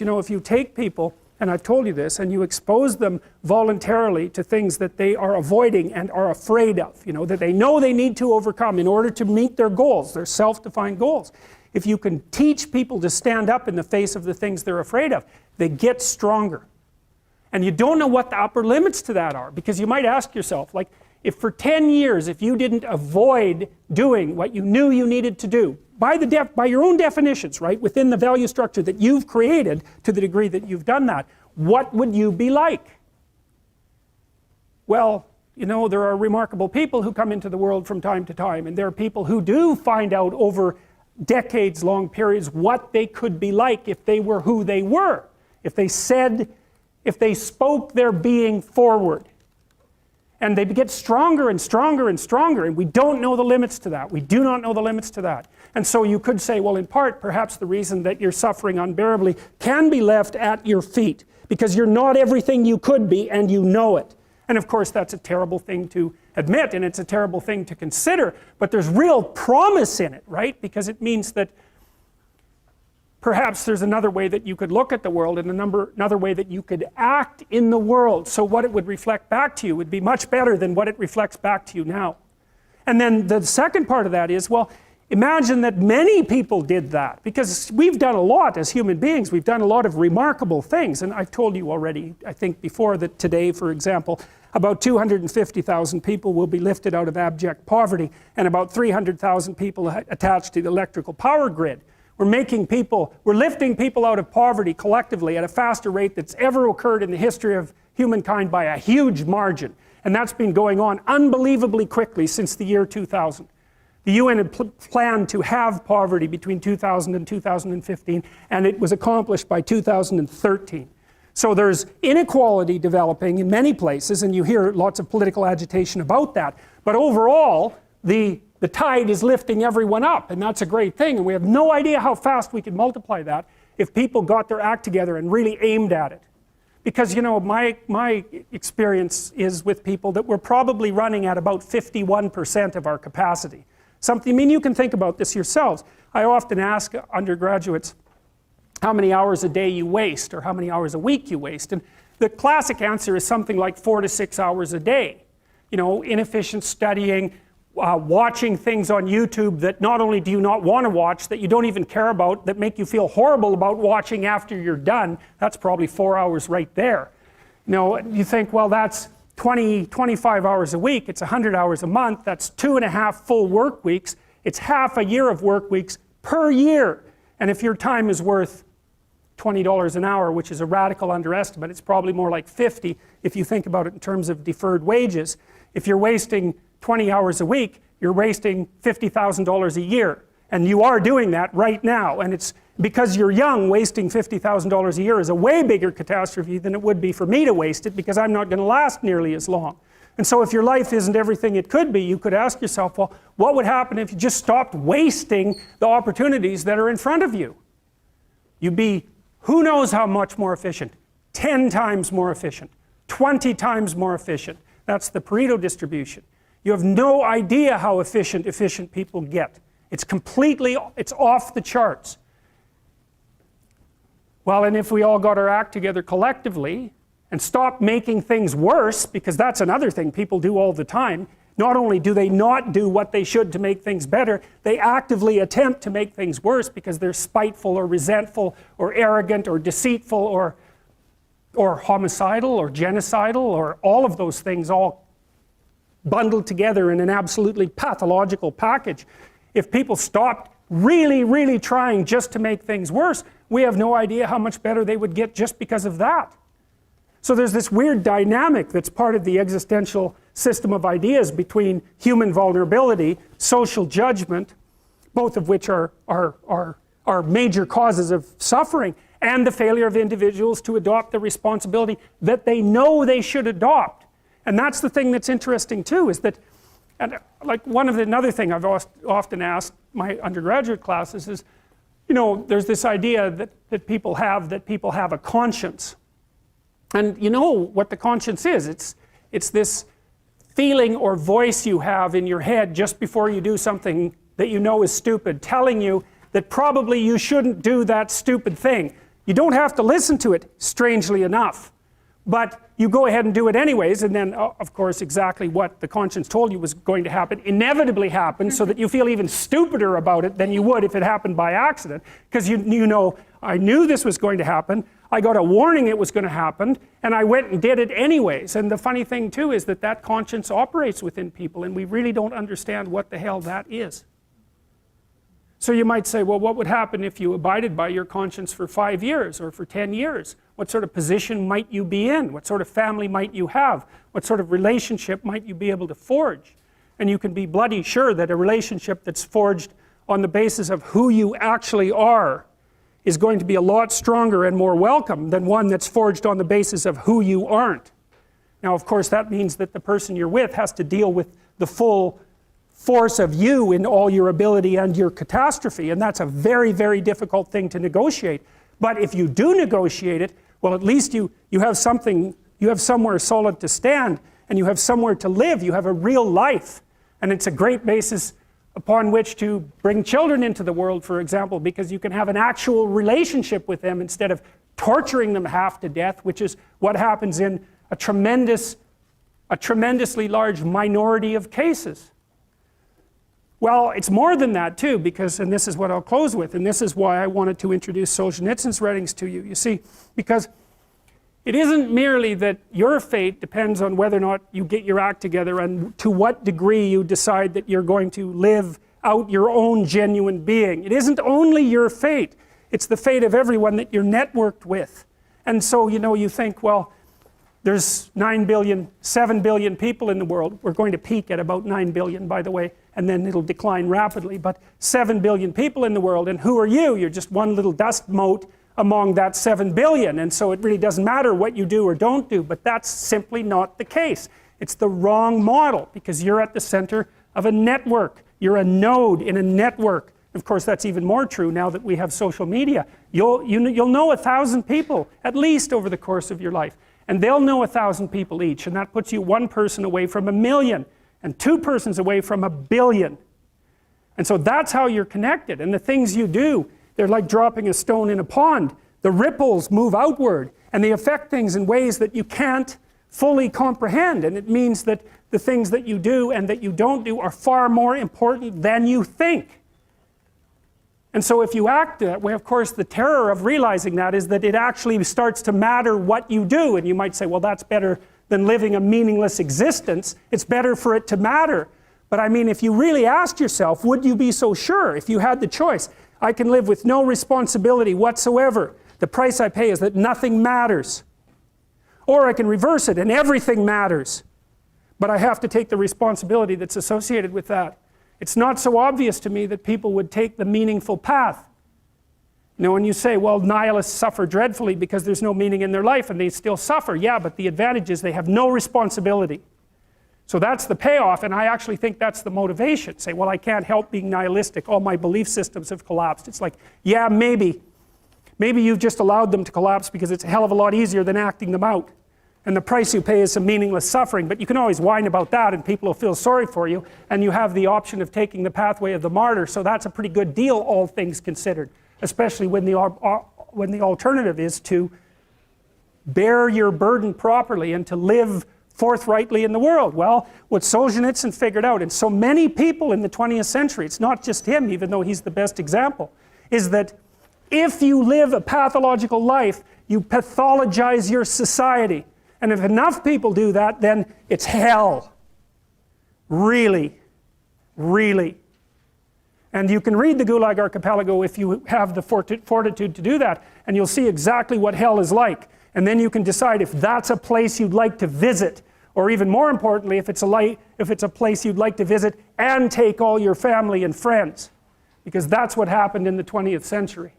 You know, if you take people, and I've told you this, and you expose them voluntarily to things that they are avoiding and are afraid of, you know, that they know they need to overcome in order to meet their goals, their self-defined goals. If you can teach people to stand up in the face of the things they're afraid of, they get stronger. And you don't know what the upper limits to that are, because you might ask yourself, like, if for 10 years, if you didn't avoid doing what you knew you needed to do, by your own definitions, right, within the value structure that you've created to the degree that you've done that, what would you be like? Well, you know, there are remarkable people who come into the world from time to time, and there are people who do find out over decades-long periods what they could be like if they were who they were, if they spoke their being forward. And they get stronger and stronger and stronger, and we don't know the limits to that. We do not know the limits to that. And so you could say, well, in part, perhaps the reason that you're suffering unbearably can be left at your feet, because you're not everything you could be, and you know it. And of course, that's a terrible thing to admit, and it's a terrible thing to consider, but there's real promise in it, right? Because it means that perhaps there's another way that you could look at the world, and another way that you could act in the world, so what it would reflect back to you would be much better than what it reflects back to you now. And then the second part of that is, well, imagine that many people did that, because we've done a lot as human beings. We've done a lot of remarkable things, and I've told you already, I think before, that today, for example, about 250,000 people will be lifted out of abject poverty, and about 300,000 people attached to the electrical power grid. We're lifting people out of poverty collectively at a faster rate that's ever occurred in the history of humankind by a huge margin. And that's been going on unbelievably quickly since the year 2000. The UN had planned to have poverty between 2000 and 2015, and it was accomplished by 2013. So there's inequality developing in many places, and you hear lots of political agitation about that. But overall, the tide is lifting everyone up, and that's a great thing, and we have no idea how fast we could multiply that if people got their act together and really aimed at it. Because, you know, my experience is with people that we're probably running at about 51% of our capacity. I mean, you can think about this yourselves. I often ask undergraduates how many hours a day you waste, or how many hours a week you waste, and the classic answer is something like 4 to 6 hours a day. You know, inefficient studying, watching things on YouTube that not only do you not want to watch, that you don't even care about, that make you feel horrible about watching after you're done. That's probably 4 hours right there. You know, you think, well, that's 25 hours a week, it's 100 hours a month, that's 2.5 full work weeks, it's half a year of work weeks per year. And if your time is worth $20 an hour, which is a radical underestimate, it's probably more like 50 if you think about it in terms of deferred wages. If you're wasting 20 hours a week, you're wasting $50,000 a year. And you are doing that right now. And it's because you're young, wasting $50,000 a year is a way bigger catastrophe than it would be for me to waste it, because I'm not going to last nearly as long. And so if your life isn't everything it could be, you could ask yourself, well, what would happen if you just stopped wasting the opportunities that are in front of you? You'd be, who knows how much more efficient? 10 times more efficient, 20 times more efficient. That's the Pareto distribution. You have no idea how efficient people get. It's off the charts. Well, and if we all got our act together collectively and stopped making things worse, because that's another thing people do all the time, not only do they not do what they should to make things better, they actively attempt to make things worse because they're spiteful or resentful or arrogant or deceitful or homicidal or genocidal, or all of those things all bundled together in an absolutely pathological package. If people stopped really, really trying just to make things worse, we have no idea how much better they would get just because of that. So there's this weird dynamic that's part of the existential system of ideas between human vulnerability, social judgment, both of which are major causes of suffering, and the failure of individuals to adopt the responsibility that they know they should adopt. And that's the thing that's interesting too, is that, and like another thing I've often asked my undergraduate classes is, you know, there's this idea that people have a conscience. And you know what the conscience is. It's this feeling or voice you have in your head just before you do something that you know is stupid, telling you that probably you shouldn't do that stupid thing. You don't have to listen to it, strangely enough. But you go ahead and do it anyways, and then, of course, exactly what the conscience told you was going to happen inevitably happens, so that you feel even stupider about it than you would if it happened by accident. Because you know, I knew this was going to happen, I got a warning it was going to happen, and I went and did it anyways. And the funny thing too is that that conscience operates within people, and we really don't understand what the hell that is. So you might say, well, what would happen if you abided by your conscience for 5 years or for 10 years? What sort of position might you be in? What sort of family might you have? What sort of relationship might you be able to forge? And you can be bloody sure that a relationship that's forged on the basis of who you actually are is going to be a lot stronger and more welcome than one that's forged on the basis of who you aren't. Now, of course, that means that the person you're with has to deal with the full force of you in all your ability and your catastrophe, and that's a very, very difficult thing to negotiate. But if you do negotiate it, well, at least you have something, you have somewhere solid to stand, and you have somewhere to live, you have a real life, and it's a great basis upon which to bring children into the world, for example, because you can have an actual relationship with them instead of torturing them half to death, which is what happens in a tremendously large minority of cases. Well, it's more than that too, because, and this is what I'll close with, and this is why I wanted to introduce Solzhenitsyn's writings to you. You see, because it isn't merely that your fate depends on whether or not you get your act together and to what degree you decide that you're going to live out your own genuine being. It isn't only your fate, it's the fate of everyone that you're networked with. And so, you know, you think, well, there's 9 billion, 7 billion people in the world. We're going to peak at about 9 billion, by the way, and then it'll decline rapidly. But 7 billion people in the world, and who are you? You're just one little dust mote among that 7 billion. And so it really doesn't matter what you do or don't do, but that's simply not the case. It's the wrong model, because you're at the center of a network. You're a node in a network. Of course, that's even more true now that we have social media. You'll know 1,000 people, at least, over the course of your life. And they'll know 1,000 people each, and that puts you one person away from 1 million, and 2 persons away from 1 billion. And so that's how you're connected. And the things you do, they're like dropping a stone in a pond. The ripples move outward, and they affect things in ways that you can't fully comprehend. And it means that the things that you do and that you don't do are far more important than you think. And so if you act that way, of course, the terror of realizing that is that it actually starts to matter what you do. And you might say, well, that's better than living a meaningless existence. It's better for it to matter. But I mean, if you really asked yourself, would you be so sure if you had the choice? I can live with no responsibility whatsoever. The price I pay is that nothing matters. Or I can reverse it and everything matters. But I have to take the responsibility that's associated with that. It's not so obvious to me that people would take the meaningful path. You know, when you say, well, nihilists suffer dreadfully because there's no meaning in their life, and they still suffer. Yeah, but the advantage is they have no responsibility. So that's the payoff, and I actually think that's the motivation. Say, well, I can't help being nihilistic. All my belief systems have collapsed. It's like, yeah, maybe. Maybe you've just allowed them to collapse because it's a hell of a lot easier than acting them out. And the price you pay is some meaningless suffering, but you can always whine about that and people will feel sorry for you, and you have the option of taking the pathway of the martyr, so that's a pretty good deal, all things considered, especially when the alternative is to bear your burden properly and to live forthrightly in the world. Well, what Solzhenitsyn figured out, and so many people in the 20th century, it's not just him, even though he's the best example, is that if you live a pathological life, you pathologize your society. And if enough people do that, then it's hell. Really. Really. And you can read the Gulag Archipelago if you have the fortitude to do that, and you'll see exactly what hell is like. And then you can decide if that's a place you'd like to visit, or even more importantly, if it's a place you'd like to visit and take all your family and friends. Because that's what happened in the 20th century.